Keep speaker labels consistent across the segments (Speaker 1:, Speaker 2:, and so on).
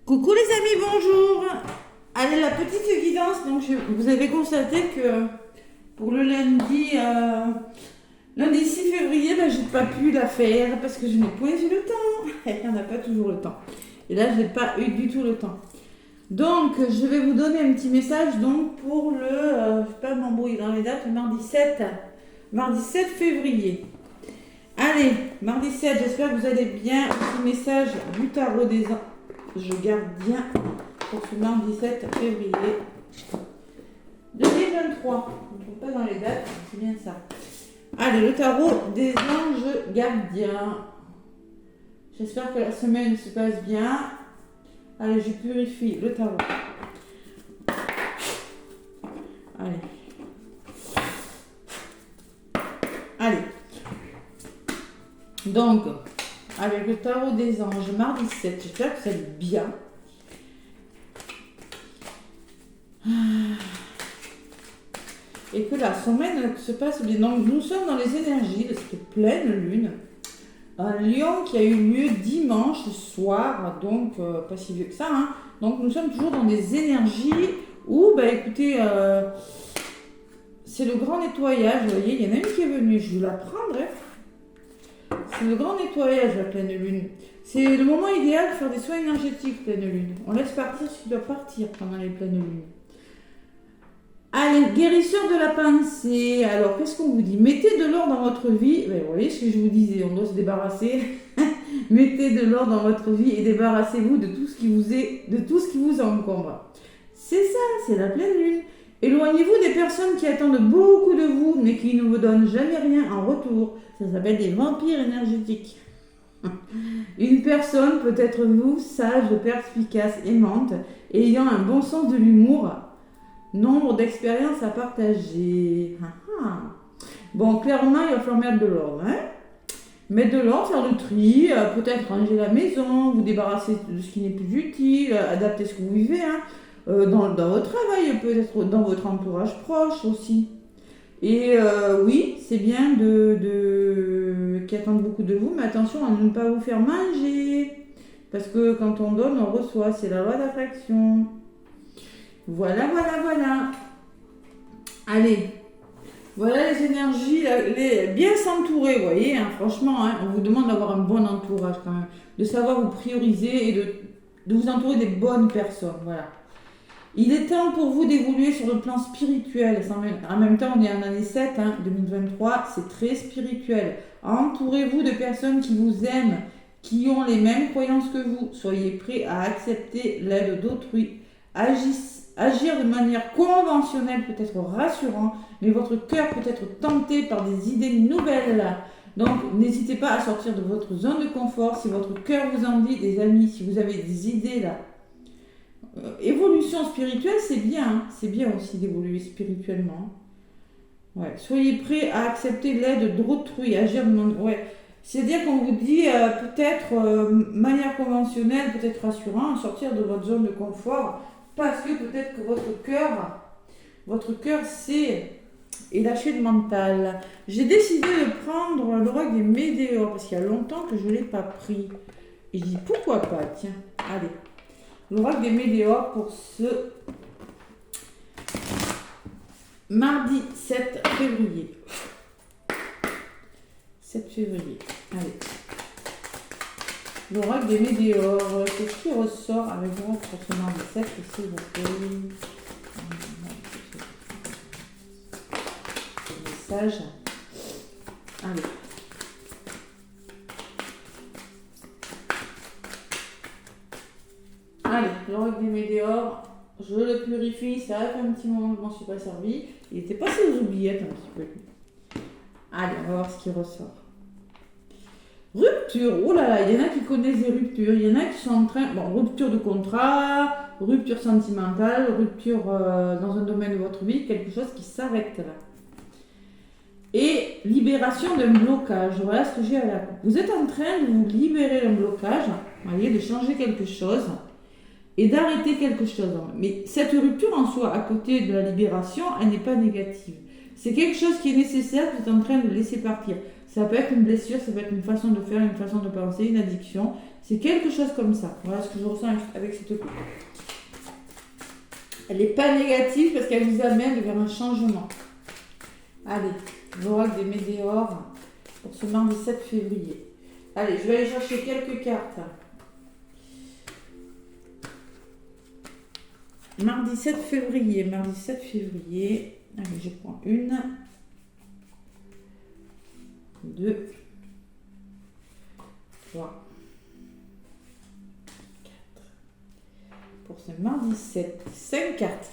Speaker 1: Coucou les amis, bonjour. Allez, la petite guidance. Donc, vous avez constaté que pour le lundi 6 février, je n'ai pas pu la faire parce que je n'ai pas eu le temps. Il n'y en a pas toujours le temps. Et là, je n'ai pas eu du tout le temps. Donc, je vais vous donner un petit message donc pour je ne vais pas m'embrouiller dans les dates, le mardi 7 février. Allez, mardi 7, j'espère que vous allez bien. Petit message du tarot des anges gardiens pour ce mardi 7 février 2023. On ne trouve pas dans les dates, c'est bien ça. Allez, le tarot des anges gardiens. J'espère que la semaine se passe bien. Allez, je purifie le tarot. Allez. Allez. Donc, avec le tarot des anges, mardi 7, j'espère que ça va bien. Et que la semaine se passe bien. Donc, nous sommes dans les énergies de cette pleine lune. Un lion qui a eu lieu dimanche soir, donc pas si vieux que ça. Hein. Donc, nous sommes toujours dans des énergies où, écoutez, c'est le grand nettoyage. Vous voyez, il y en a une qui est venue, je vous la prendrai. C'est le grand nettoyage, la pleine lune. C'est le moment idéal de faire des soins énergétiques, pleine lune. On laisse partir ce qui doit partir pendant les pleines lunes. Allez, guérisseur de la pensée. Alors, qu'est-ce qu'on vous dit? Mettez de l'or dans votre vie. Vous voyez ce que je vous disais, on doit se débarrasser. Mettez de l'or dans votre vie et débarrassez-vous de tout ce qui vous encombre. C'est ça, c'est la pleine lune. Éloignez-vous des personnes qui attendent beaucoup de vous, mais qui ne vous donnent jamais rien en retour. Ça s'appelle des vampires énergétiques. Une personne peut être vous, sage, perspicace, aimante, ayant un bon sens de l'humour, nombre d'expériences à partager. Bon, clairement, il va falloir mettre de l'ordre. Hein, mettre de l'ordre, faire le tri, peut-être ranger la maison, vous débarrasser de ce qui n'est plus utile, adapter ce que vous vivez. Hein. Dans votre travail, peut-être dans votre entourage proche aussi. Et oui, c'est bien qui attendent beaucoup de vous, mais attention à ne pas vous faire manger. Parce que quand on donne, on reçoit. C'est la loi d'attraction. Voilà. Allez. Voilà les énergies. Bien s'entourer, vous voyez. Hein, franchement, hein, on vous demande d'avoir un bon entourage quand même. De savoir vous prioriser et de vous entourer des bonnes personnes. Voilà. Il est temps pour vous d'évoluer sur le plan spirituel. En même temps, on est en année 7, 2023, c'est très spirituel. Entourez-vous de personnes qui vous aiment, qui ont les mêmes croyances que vous. Soyez prêts à accepter l'aide d'autrui. Agir de manière conventionnelle peut être rassurant, mais votre cœur peut être tenté par des idées nouvelles. Donc, n'hésitez pas à sortir de votre zone de confort. Si votre cœur vous en dit, des amis, si vous avez des idées là, évolution spirituelle, c'est bien aussi d'évoluer spirituellement. Ouais. Soyez prêts à accepter l'aide d'autrui, agir de manière... Ouais. C'est-à-dire qu'on vous dit peut-être manière conventionnelle, peut-être rassurant, sortir de votre zone de confort, parce que peut-être que votre cœur est lâché le mental. J'ai décidé de prendre l'oracle des Médéors, parce qu'il y a longtemps que je ne l'ai pas pris. Et je dis pourquoi pas, tiens, allez. L'oracle des Médéors pour ce mardi 7 février. 7 février. Allez. L'oracle des Médéors. Qu'est-ce qui ressort avec l'oracle pour ce mardi 7, s'il vous plaît? Message. Allez. Allez, l'oracle des Médéors, je le purifie, ça a fait un petit moment que je m'en suis pas servi. Il était passé aux oubliettes un petit peu. Allez, on va voir ce qui ressort. Rupture, oh là là, il y en a qui connaissent des ruptures, il y en a qui sont en train... Bon, rupture de contrat, rupture sentimentale, rupture dans un domaine de votre vie, quelque chose qui s'arrête là. Et libération d'un blocage, voilà ce que j'ai à la coupe. Vous êtes en train de vous libérer d'un blocage, vous voyez, de changer quelque chose. Et d'arrêter quelque chose. Mais cette rupture en soi, à côté de la libération, elle n'est pas négative. C'est quelque chose qui est nécessaire, que vous êtes en train de laisser partir. Ça peut être une blessure, ça peut être une façon de faire, une façon de penser, une addiction. C'est quelque chose comme ça. Voilà ce que je ressens avec cette coupe. Elle n'est pas négative parce qu'elle vous amène vers un changement. Allez, l'oracle des météores pour ce mardi 7 février. Allez, je vais aller chercher quelques cartes. Mardi 7 février. Allez, je prends une, deux, trois, quatre. Pour ce mardi 7, 5 cartes.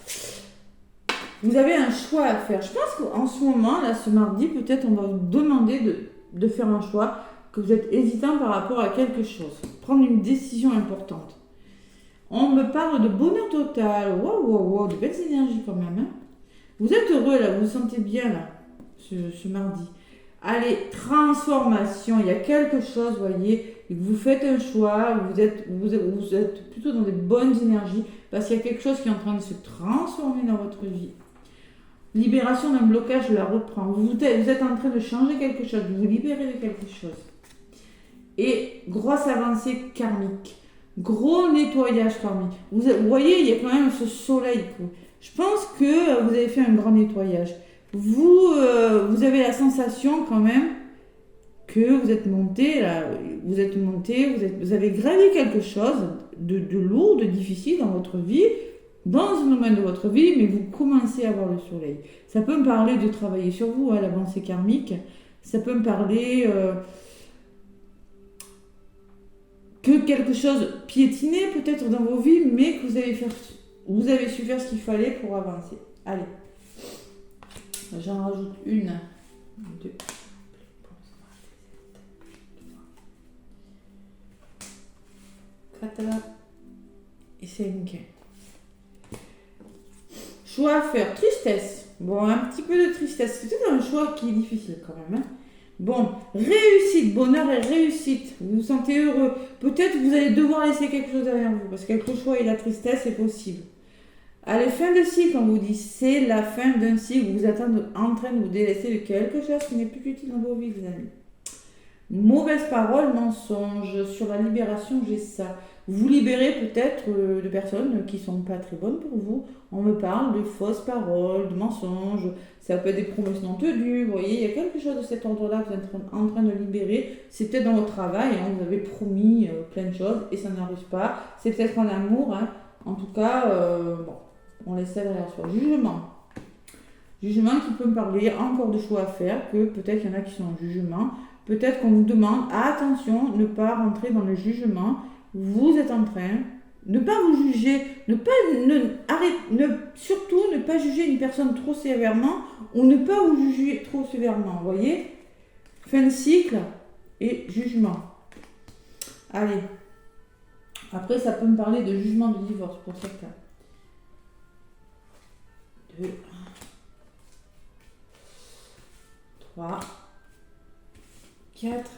Speaker 1: Vous avez un choix à faire. Je pense qu'en ce moment, là, ce mardi, peut-être on va vous demander de faire un choix, que vous êtes hésitant par rapport à quelque chose. Prendre une décision importante. On me parle de bonheur total. Wow, de belles énergies quand même. Hein. Vous êtes heureux là, vous vous sentez bien là, ce mardi. Allez, transformation. Il y a quelque chose, voyez, vous faites un choix, vous êtes plutôt dans des bonnes énergies parce qu'il y a quelque chose qui est en train de se transformer dans votre vie. Libération d'un blocage, je la reprends. Vous êtes en train de changer quelque chose, de vous libérer de quelque chose. Et grosse avancée karmique. Gros nettoyage karmique. Vous voyez, il y a quand même ce soleil. Je pense que vous avez fait un grand nettoyage. Vous avez la sensation quand même que vous êtes monté, là, vous avez gravi quelque chose de lourd, de difficile dans votre vie, dans un domaine de votre vie, mais vous commencez à voir le soleil. Ça peut me parler de travailler sur vous, hein, l'avancée karmique. Ça peut me parler que quelque chose piétinait peut-être dans vos vies, mais que vous avez su faire ce qu'il fallait pour avancer. Allez, j'en rajoute une, deux, 4 et 5. Choix à faire, tristesse. Bon, un petit peu de tristesse. C'est peut-être un choix qui est difficile quand même. Hein. Bon, réussite, bonheur et réussite. Vous vous sentez heureux. Peut-être que vous allez devoir laisser quelque chose derrière vous. Parce qu'avec le choix et la tristesse, c'est possible. Allez, fin de cycle, on vous dit. C'est la fin d'un cycle. Vous êtes en train de vous délaisser de quelque chose qui n'est plus utile dans vos vies, les amis. Mauvaise parole, mensonge. Sur la libération, j'ai ça. Vous libérez peut-être de personnes qui ne sont pas très bonnes pour vous. On me parle de fausses paroles, de mensonges. Ça peut être des promesses non tenues. Vous voyez, il y a quelque chose de cet ordre-là que vous êtes en train de libérer. C'est peut-être dans votre travail. Hein, vous avez promis plein de choses et ça n'arrive pas. C'est peut-être en amour. Hein. En tout cas, bon, on laisse ça derrière soi. Jugement. Jugement qui peut me parler encore de choix à faire. Que peut-être il y en a qui sont en jugement. Peut-être qu'on vous demande, attention, ne pas rentrer dans le jugement. Vous êtes en train de ne pas vous juger, surtout ne pas juger une personne trop sévèrement ou ne pas vous juger trop sévèrement. Vous voyez, fin de cycle et jugement. Allez. Après, ça peut me parler de jugement de divorce pour certains. 2, 3, 4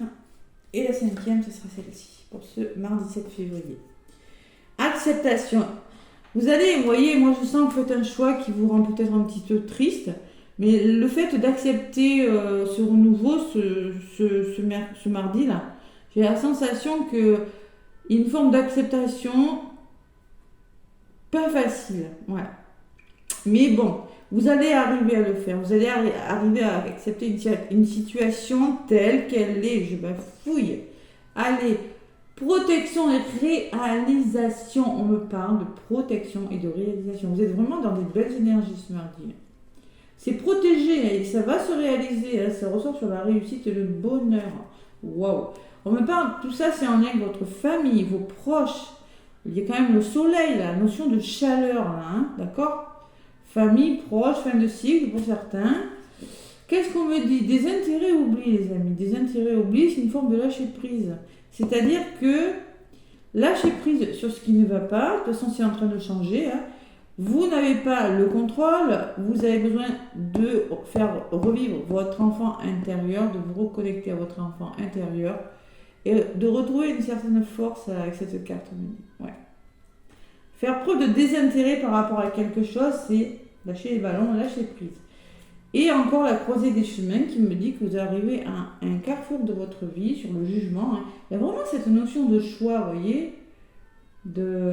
Speaker 1: et la 5e, ce sera celle-ci pour ce mardi 7 février. Acceptation. Vous allez, vous voyez, moi je sens que vous faites un choix qui vous rend peut-être un petit peu triste, mais le fait d'accepter ce renouveau, ce mardi-là, j'ai la sensation qu'il y a une forme d'acceptation pas facile, ouais. Mais bon, vous allez arriver à le faire, vous allez arriver à accepter une situation telle qu'elle est, je bafouille. Allez, protection et réalisation, on me parle de protection et de réalisation. Vous êtes vraiment dans des belles énergies ce mardi. C'est protégé et ça va se réaliser, ça ressort sur la réussite et le bonheur. Waouh! On me parle, tout ça c'est en lien avec votre famille, vos proches. Il y a quand même le soleil, la notion de chaleur là, hein, d'accord? Famille, proche, fin de cycle pour certains. Qu'est-ce qu'on me dit? Des intérêts oubliés, les amis. Des intérêts oubliés, c'est une forme de lâcher prise. C'est-à-dire que lâcher prise sur ce qui ne va pas, de toute façon c'est en train de changer. Hein. Vous n'avez pas le contrôle, vous avez besoin de faire revivre votre enfant intérieur, de vous reconnecter à votre enfant intérieur et de retrouver une certaine force avec cette carte. Ouais. Faire preuve de désintérêt par rapport à quelque chose, c'est lâcher les ballons, lâcher prise. Et encore la croisée des chemins qui me dit que vous arrivez à un carrefour de votre vie sur le jugement. Hein. Il y a vraiment cette notion de choix, vous voyez, de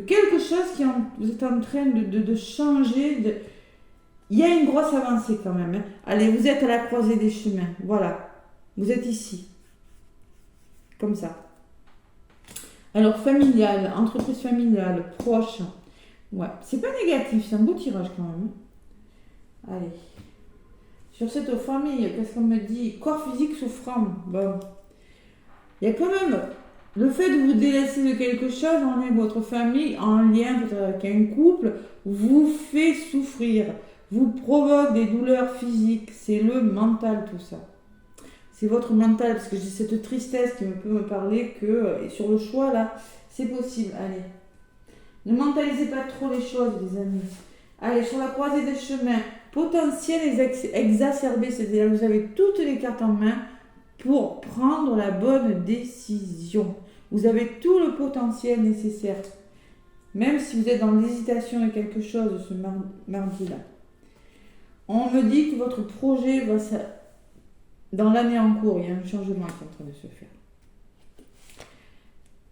Speaker 1: quelque chose vous êtes en train de changer. Il y a une grosse avancée quand même. Hein. Allez, vous êtes à la croisée des chemins. Voilà, vous êtes ici. Comme ça. Alors, familial, entreprise familiale, proche. Ouais, c'est pas négatif, c'est un beau tirage quand même. Allez. Sur cette famille, qu'est-ce qu'on me dit? Corps physique souffrant. Bon. Il y a quand même le fait de vous délaisser de quelque chose en lien avec votre famille, en lien peut-être avec un couple, vous fait souffrir, vous provoque des douleurs physiques. C'est le mental tout ça. C'est votre mental, parce que j'ai cette tristesse qui peut me parler que, et sur le choix là, c'est possible. Allez. Ne mentalisez pas trop les choses, les amis. Allez, sur la croisée des chemins, potentiel exacerbé, c'est-à-dire que vous avez toutes les cartes en main pour prendre la bonne décision. Vous avez tout le potentiel nécessaire. Même si vous êtes dans l'hésitation de quelque chose ce mardi-là. On me dit que votre projet va dans l'année en cours, il y a un changement qui est en train de se faire.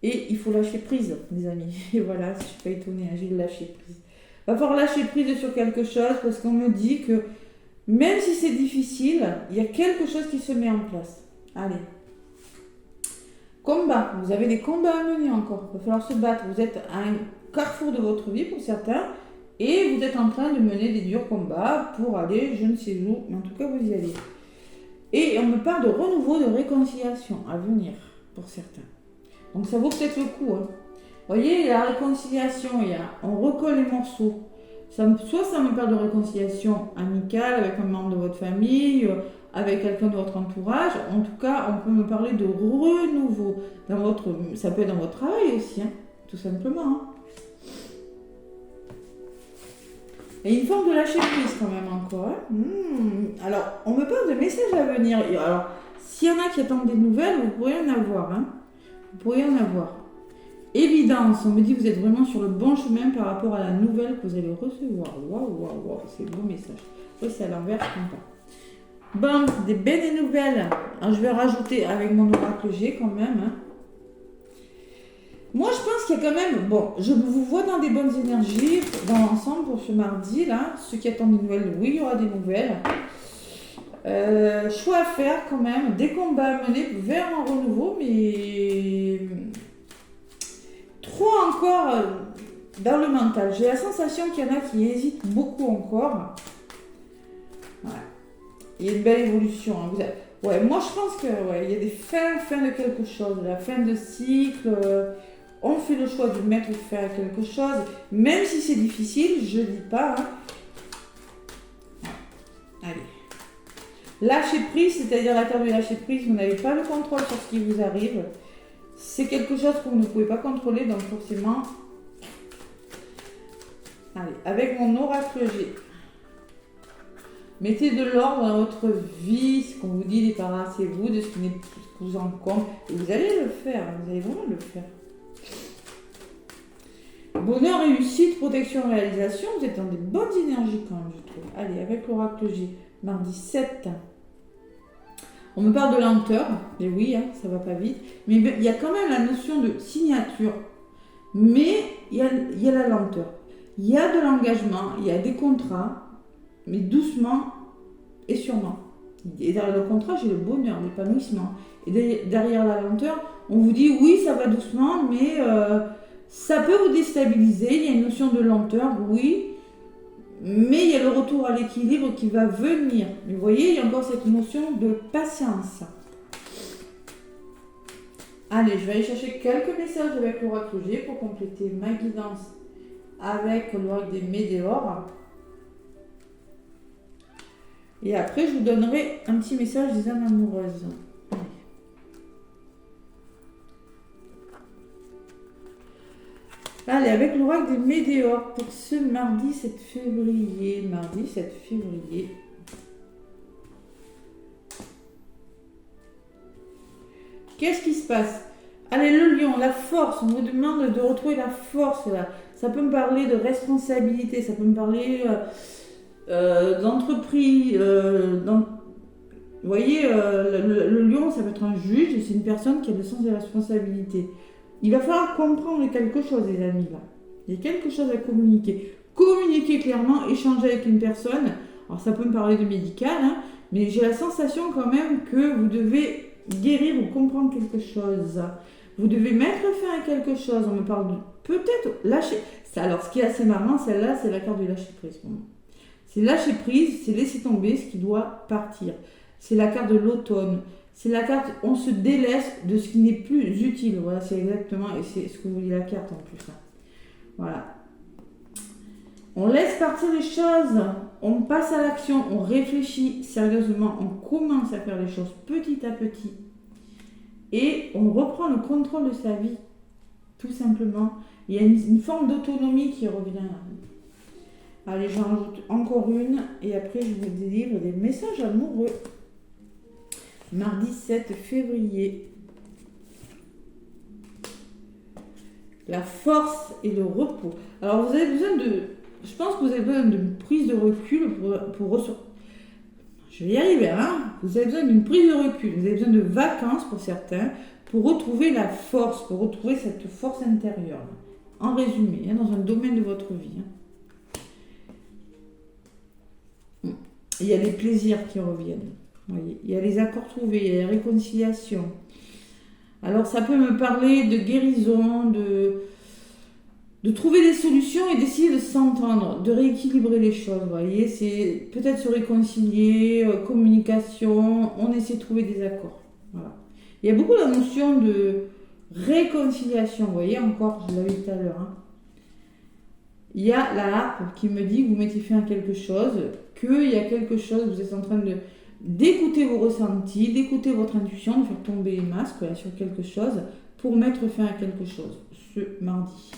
Speaker 1: Et il faut lâcher prise, les amis. Et voilà, je ne suis pas étonnée, j'ai lâché prise. Il va falloir lâcher prise sur quelque chose parce qu'on me dit que même si c'est difficile, il y a quelque chose qui se met en place. Allez. Combat. Vous avez des combats à mener encore. Il va falloir se battre. Vous êtes à un carrefour de votre vie pour certains et vous êtes en train de mener des durs combats pour aller je ne sais où. Mais en tout cas, vous y allez. Et on me parle de renouveau, de réconciliation à venir pour certains. Donc ça vaut peut-être le coup. Hein. Vous voyez, la réconciliation, on recolle les morceaux. Soit ça me parle de réconciliation amicale avec un membre de votre famille, avec quelqu'un de votre entourage. En tout cas, on peut me parler de renouveau. Ça peut être dans votre travail aussi, hein, tout simplement. Hein. Et une forme de lâcher prise quand même encore. Hein. Alors, on me parle de messages à venir. Alors, s'il y en a qui attendent des nouvelles, vous pourriez en avoir. Hein. Vous pourriez en avoir. Évidence, on me dit que vous êtes vraiment sur le bon chemin par rapport à la nouvelle que vous allez recevoir. Waouh, c'est le beau message. Oui, c'est à l'envers, je comprends pas. Bon, des belles nouvelles. Alors, je vais rajouter avec mon oracle G quand même. Hein. Moi, je pense qu'il y a quand même... Bon, je vous vois dans des bonnes énergies dans l'ensemble pour ce mardi, là. Ceux qui attendent des nouvelles, oui, il y aura des nouvelles. Choix à faire quand même. Des combats à mener vers un renouveau, mais... Trop encore dans le mental. J'ai la sensation qu'il y en a qui hésitent beaucoup encore. Ouais. Il y a une belle évolution. Hein. Ouais, moi je pense que il y a des fins de quelque chose, la fin de cycle. On fait le choix de mettre fin à quelque chose, même si c'est difficile, je dis pas. Hein. Ouais. Allez. Lâcher prise, c'est-à-dire la carte de lâcher prise, vous n'avez pas le contrôle sur ce qui vous arrive. C'est quelque chose que vous ne pouvez pas contrôler, donc forcément... Allez, avec mon oracle G. Mettez de l'ordre dans votre vie, ce qu'on vous dit, débarrassez-vous de ce qui vous en compte. Et vous allez le faire, vous allez vraiment le faire. Bonheur, réussite, protection, réalisation, vous êtes dans des bonnes énergies quand même, je trouve. Allez, avec l'oracle G, mardi 7. On me parle de lenteur, mais oui, hein, ça va pas vite. Mais il y a quand même la notion de signature. Mais il y a la lenteur. Il y a de l'engagement, il y a des contrats, mais doucement et sûrement. Et derrière le contrat, j'ai le bonheur, l'épanouissement. Et derrière la lenteur, on vous dit oui, ça va doucement, mais ça peut vous déstabiliser. Il y a une notion de lenteur, oui. Mais il y a le retour à l'équilibre qui va venir. Mais vous voyez, il y a encore cette notion de patience. Allez, je vais aller chercher quelques messages avec l'oracle G pour compléter ma guidance avec l'oracle des météores. Et après, je vous donnerai un petit message des âmes amoureuses. Allez, avec l'oracle des météores pour ce mardi 7 février. Mardi 7 février. Qu'est-ce qui se passe? Allez, le lion, la force. On vous demande de retrouver la force là. Ça peut me parler de responsabilité. Ça peut me parler d'entreprise. Vous voyez, le lion, ça peut être un juge, c'est une personne qui a le sens des responsabilités. Il va falloir comprendre quelque chose, les amis, là. Il y a quelque chose à communiquer. Communiquer clairement, échanger avec une personne. Alors, ça peut me parler de médical, hein, mais j'ai la sensation quand même que vous devez guérir ou comprendre quelque chose. Vous devez mettre fin à quelque chose. On me parle de peut-être lâcher. Alors, ce qui est assez marrant, celle-là, c'est la carte du lâcher prise. C'est lâcher prise, c'est laisser tomber ce qui doit partir. C'est la carte de l'automne. C'est la carte, on se délaisse de ce qui n'est plus utile. Voilà, c'est exactement, et c'est ce que vous dit la carte en plus. Hein. Voilà. On laisse partir les choses, on passe à l'action, on réfléchit sérieusement, on commence à faire les choses petit à petit. Et on reprend le contrôle de sa vie, tout simplement. Il y a une forme d'autonomie qui revient. Allez, j'en rajoute encore une, et après je vous délivre des messages amoureux. Mardi 7 février. La force et le repos. Alors vous avez besoin de... Je pense que vous avez besoin d'une prise de recul pour ressortir. Je vais y arriver, hein. Vous avez besoin d'une prise de recul. Vous avez besoin de vacances pour certains, pour retrouver la force, pour retrouver cette force intérieure. En résumé, hein, dans un domaine de votre vie. Hein. Il y a des plaisirs qui reviennent. Voyez. Il y a les accords trouvés, il y a les réconciliations. Alors ça peut me parler de guérison, de trouver des solutions et d'essayer de s'entendre, de rééquilibrer les choses. Vous voyez, c'est peut-être se réconcilier, communication, on essaie de trouver des accords. Voilà. Il y a beaucoup la notion de réconciliation. Vous voyez, encore, je l'avais dit tout à l'heure. Hein. Il y a la harpe qui me dit que vous mettez fin à quelque chose, qu'il y a quelque chose, vous êtes en train d'écouter vos ressentis, d'écouter votre intuition, de faire tomber les masques là, sur quelque chose pour mettre fin à quelque chose ce mardi.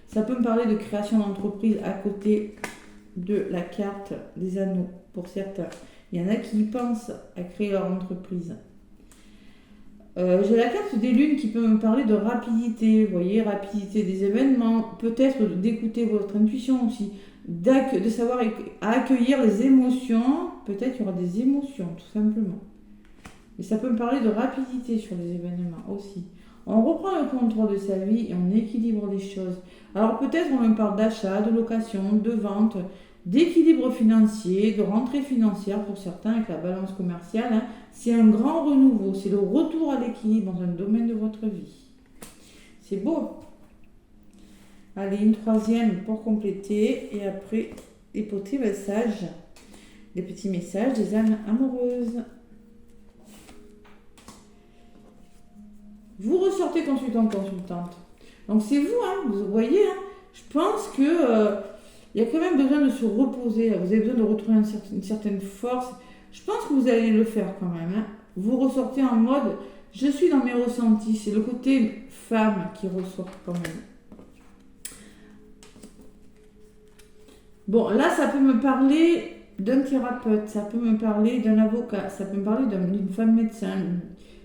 Speaker 1: Ça peut me parler de création d'entreprise à côté de la carte des anneaux pour certains. Il y en a qui y pensent à créer leur entreprise. J'ai la carte des lunes qui peut me parler de rapidité, vous voyez, rapidité des événements, peut-être d'écouter votre intuition aussi, de savoir accueillir les émotions, peut-être il y aura des émotions tout simplement. Et ça peut me parler de rapidité sur les événements aussi. On reprend le contrôle de sa vie et on équilibre les choses. Alors peut-être on me parle d'achat, de location, de vente, d'équilibre financier, de rentrée financière pour certains avec la balance commerciale. Hein. C'est un grand renouveau, c'est le retour à l'équilibre dans un domaine de votre vie. C'est beau. Allez, une troisième pour compléter et après les petits messages, les petits messages des âmes amoureuses. Vous ressortez consultante. Donc c'est vous, hein, vous voyez, hein, je pense que il y a quand même besoin de se reposer. Vous avez besoin de retrouver une certaine force. Je pense que vous allez le faire quand même. Hein. Vous ressortez en mode, je suis dans mes ressentis. C'est le côté femme qui ressort quand même. Bon, là, ça peut me parler d'un thérapeute, ça peut me parler d'un avocat, ça peut me parler d'une femme médecin,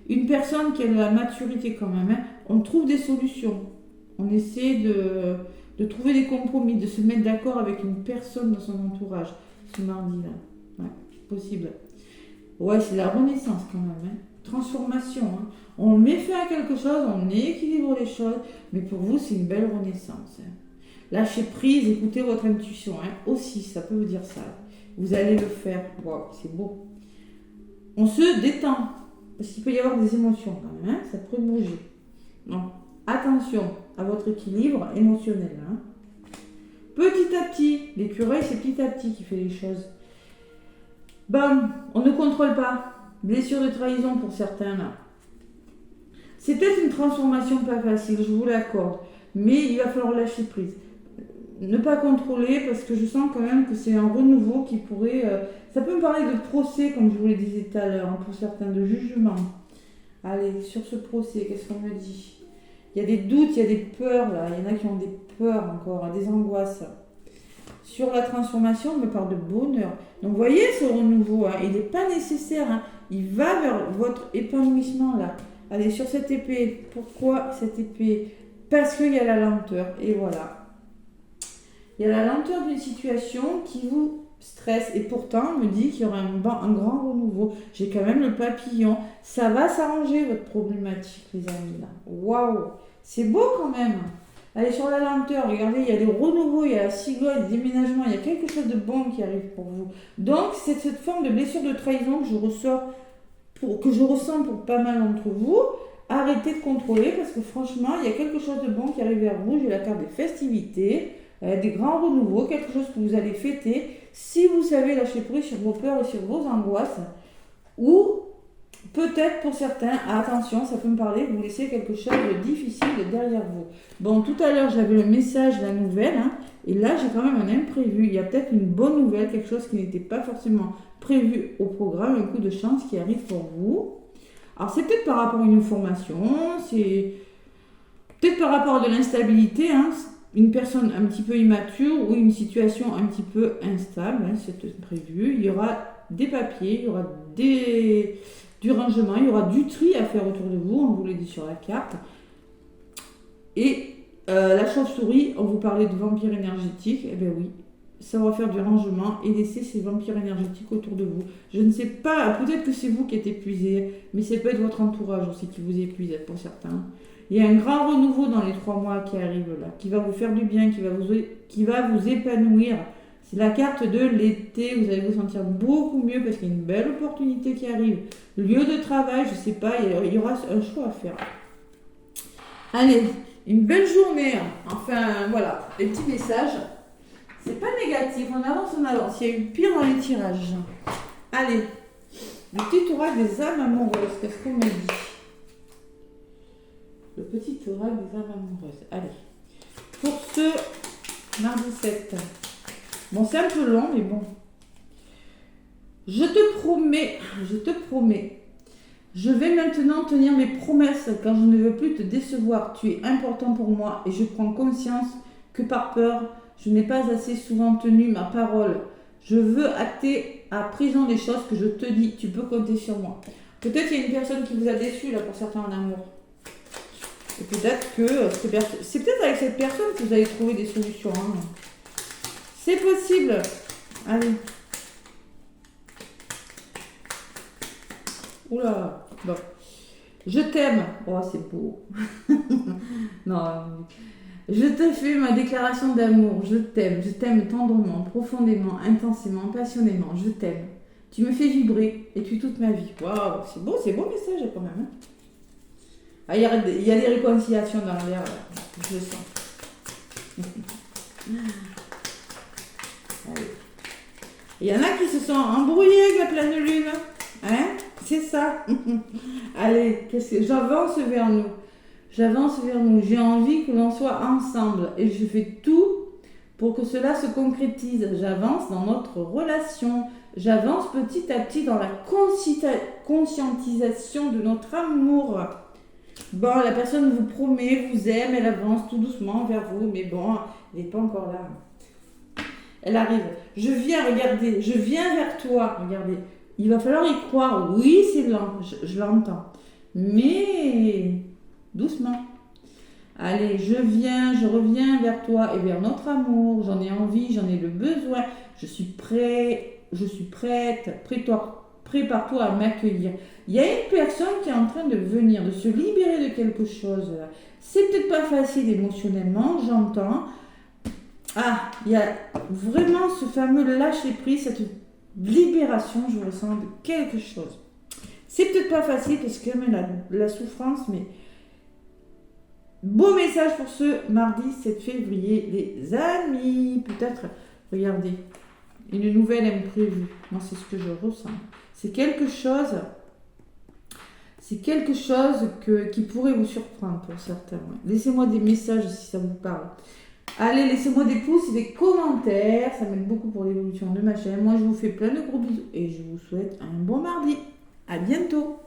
Speaker 1: une personne qui a de la maturité quand même. Hein. On trouve des solutions. On essaie de trouver des compromis, de se mettre d'accord avec une personne dans son entourage. Ce mardi-là. Ouais, possible. Ouais, c'est la renaissance quand même. Hein. Transformation. Hein. On met fin à quelque chose, on équilibre les choses, mais pour vous, c'est une belle renaissance. Hein. Lâchez prise, écoutez votre intuition. Hein. Aussi, ça peut vous dire ça. Vous allez le faire. Wow, c'est beau. On se détend. Parce qu'il peut y avoir des émotions quand même. Hein. Ça peut bouger. Donc, attention à votre équilibre émotionnel. Hein. Petit à petit, l'écureuil, c'est petit à petit qui fait les choses. Bam, on ne contrôle pas. Blessure de trahison pour certains là. C'est peut-être une transformation pas facile, je vous l'accorde. Mais il va falloir lâcher prise. Ne pas contrôler parce que je sens quand même que c'est un renouveau qui pourrait... ça peut me parler de procès, comme je vous le disais tout à l'heure, hein, pour certains, de jugement. Allez, sur ce procès, qu'est-ce qu'on me dit ? Il y a des doutes, il y a des peurs là. Il y en a qui ont des peurs encore, des angoisses. Sur la transformation, on me parle de bonheur. Donc, vous voyez ce renouveau, hein, il n'est pas nécessaire. Hein, il va vers votre épanouissement là. Allez, sur cette épée. Pourquoi cette épée ? Parce qu'il y a la lenteur. Et voilà. Il y a la lenteur d'une situation qui vous stress. Et pourtant, on me dit qu'il y aura un grand renouveau. J'ai quand même le papillon. Ça va s'arranger, votre problématique, les amis. Là. Waouh! C'est beau quand même. Allez, sur la lenteur, regardez, il y a des renouveaux, il y a la cigogne, des déménagements. Il y a quelque chose de bon qui arrive pour vous. Donc, c'est cette forme de blessure de trahison que je ressens pour pas mal d'entre vous. Arrêtez de contrôler parce que franchement, il y a quelque chose de bon qui arrive vers vous. J'ai la carte des festivités, des grands renouveaux, quelque chose que vous allez fêter. Si vous savez lâcher prise sur vos peurs et sur vos angoisses, ou peut-être pour certains, attention, ça peut me parler, vous laissez quelque chose de difficile derrière vous. Bon, tout à l'heure, j'avais le message, la nouvelle, hein, et là, j'ai quand même un imprévu. Il y a peut-être une bonne nouvelle, quelque chose qui n'était pas forcément prévu au programme, un coup de chance qui arrive pour vous. Alors, c'est peut-être par rapport à une formation, c'est peut-être par rapport à de l'instabilité, hein, une personne un petit peu immature ou une situation un petit peu instable, hein, c'est prévu. Il y aura des papiers, il y aura du rangement, il y aura du tri à faire autour de vous, on vous l'a dit sur la carte. Et la chauve-souris, on vous parlait de vampire énergétique, eh bien oui, ça va faire du rangement et laisser ces vampires énergétiques autour de vous. Je ne sais pas, peut-être que c'est vous qui êtes épuisé, mais ça peut être votre entourage aussi qui vous épuise pour certains. Il y a un grand renouveau dans les 3 mois qui arrive là, qui va vous faire du bien, qui va vous épanouir. C'est la carte de l'été, vous allez vous sentir beaucoup mieux parce qu'il y a une belle opportunité qui arrive. Lieu de travail, je ne sais pas, il y aura un choix à faire. Allez, une belle journée. Enfin, voilà, les petits messages. C'est pas négatif, on avance. Il y a eu pire dans les tirages. Allez, le petit oracle des âmes amoureuses, qu'est-ce qu'on me dit? Le petit oracle des âmes amoureuses. Allez, pour ce mardi 7. Bon, c'est un peu long, mais bon. Je te promets, je vais maintenant tenir mes promesses car je ne veux plus te décevoir. Tu es important pour moi et je prends conscience que par peur, je n'ai pas assez souvent tenu ma parole. Je veux acter à présent les choses que je te dis. Tu peux compter sur moi. Peut-être qu'il y a une personne qui vous a déçu là pour certains en amour. Et peut-être que c'est peut-être avec cette personne que vous allez trouver des solutions. Hein. C'est possible. Allez. Oula. Bon. Je t'aime. Oh, c'est beau. Non. Je te fais ma déclaration d'amour. Je t'aime tendrement, profondément, intensément, passionnément. Je t'aime. Tu me fais vibrer et tu es toute ma vie. Waouh, c'est beau message quand même. Hein. Ah, il y a des réconciliations dans l'air, je le sens. Allez. Il y en a qui se sont embrouillés avec la pleine lune. Hein? C'est ça. Allez, j'avance vers nous. J'ai envie que l'on soit ensemble et je fais tout pour que cela se concrétise. J'avance dans notre relation. J'avance petit à petit dans la conscientisation de notre amour. Bon, la personne vous promet, vous aime, elle avance tout doucement vers vous, mais bon, elle n'est pas encore là. Elle arrive. Je viens vers toi. Regardez, il va falloir y croire. Oui, c'est lent, je l'entends. Mais doucement. Allez, je reviens vers toi et vers notre amour. J'en ai envie, j'en ai le besoin. Je suis prête. Prépare-toi à m'accueillir. Il y a une personne qui est en train de venir, de se libérer de quelque chose. C'est peut-être pas facile émotionnellement, j'entends. Ah, il y a vraiment ce fameux lâcher-prise, cette libération, je ressens de quelque chose. C'est peut-être pas facile parce que la souffrance, mais beau message pour ce mardi 7 février, les amis. Peut-être, regardez, une nouvelle imprévue. Moi, c'est ce que je ressens. C'est quelque chose qui pourrait vous surprendre pour certains. Ouais. Laissez-moi des messages si ça vous parle. Allez, laissez-moi des pouces et des commentaires. Ça m'aide beaucoup pour l'évolution de ma chaîne. Moi, je vous fais plein de gros bisous et je vous souhaite un bon mardi. À bientôt.